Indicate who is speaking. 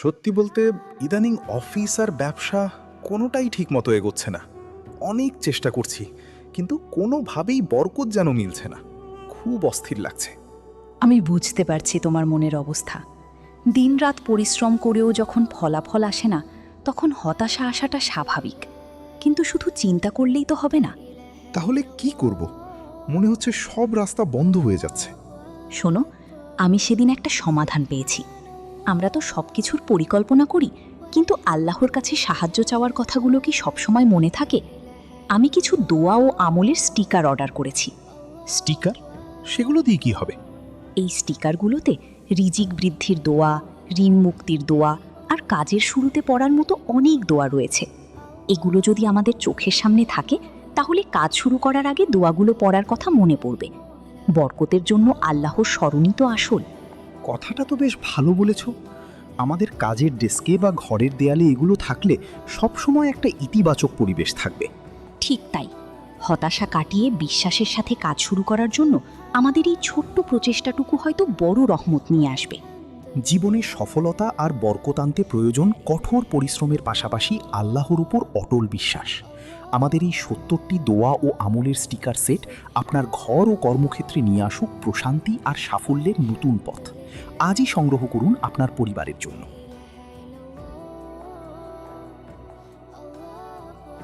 Speaker 1: সত্যি বলতে ইদানিং অফিস আর ব্যবসা কোনোটাই ঠিক মতো এগোচ্ছে না। অনেক চেষ্টা করছি, কিন্তু কোনোভাবেই বরকত যেন মিলছে না। খুব অস্থির লাগছে।
Speaker 2: আমি বুঝতে পারছি তোমার মনের অবস্থা। দিনরাত পরিশ্রম করেও যখন ফলাফল আসে না, তখন হতাশা আসাটা স্বাভাবিক। কিন্তু শুধু চিন্তা করলেই তো হবে না।
Speaker 1: তাহলে কি করব? মনে হচ্ছে সব রাস্তা বন্ধ হয়ে যাচ্ছে।
Speaker 2: শোনো, আমি সেদিন একটা সমাধান পেয়েছি। আমরা তো সব কিছুর পরিকল্পনা করি, কিন্তু আল্লাহর কাছে সাহায্য চাওয়ার কথাগুলো কি সবসময় মনে থাকে? আমি কিছু দোয়া ও আমলের স্টিকার অর্ডার করেছি।
Speaker 1: স্টিকার? সেগুলো দিয়ে কি হবে?
Speaker 2: এই স্টিকারগুলোতে রিজিক বৃদ্ধির দোয়া, ঋণ মুক্তির দোয়া আর কাজের শুরুতে পড়ার মতো অনেক দোয়া রয়েছে। এগুলো যদি আমাদের চোখের সামনে থাকে, তাহলে কাজ শুরু করার আগে দোয়াগুলো পড়ার কথা মনে পড়বে। বরকতের জন্য আল্লাহর স্মরণই তো আসল।
Speaker 1: কথাটা তো বেশ ভালো বলেছ। আমাদের কাজের ডেস্কে বা ঘরের দেয়ালে এগুলো থাকলে সব সময় একটা ইতিবাচক পরিবেশ থাকবে।
Speaker 2: ঠিক তাই। হতাশা কাটিয়ে বিশ্বাসের সাথে কাজ শুরু করার জন্য আমাদের এই ছোট্ট প্রচেষ্টাটুকু হয়তো বড় রহমত নিয়ে আসবে।
Speaker 1: জীবনে সফলতা আর বরকত আনতে প্রয়োজন কঠোর পরিশ্রমের পাশাপাশি আল্লাহর উপর অটল বিশ্বাস। আমাদের এই ৭০টি দোয়া ও আমলের স্টিকার সেট আপনার ঘর ও কর্মক্ষেত্রে নিয়ে আসুক প্রশান্তি আর সাফল্যের নতুন পথ। আজই সংগ্রহ করুন আপনার পরিবারের জন্য।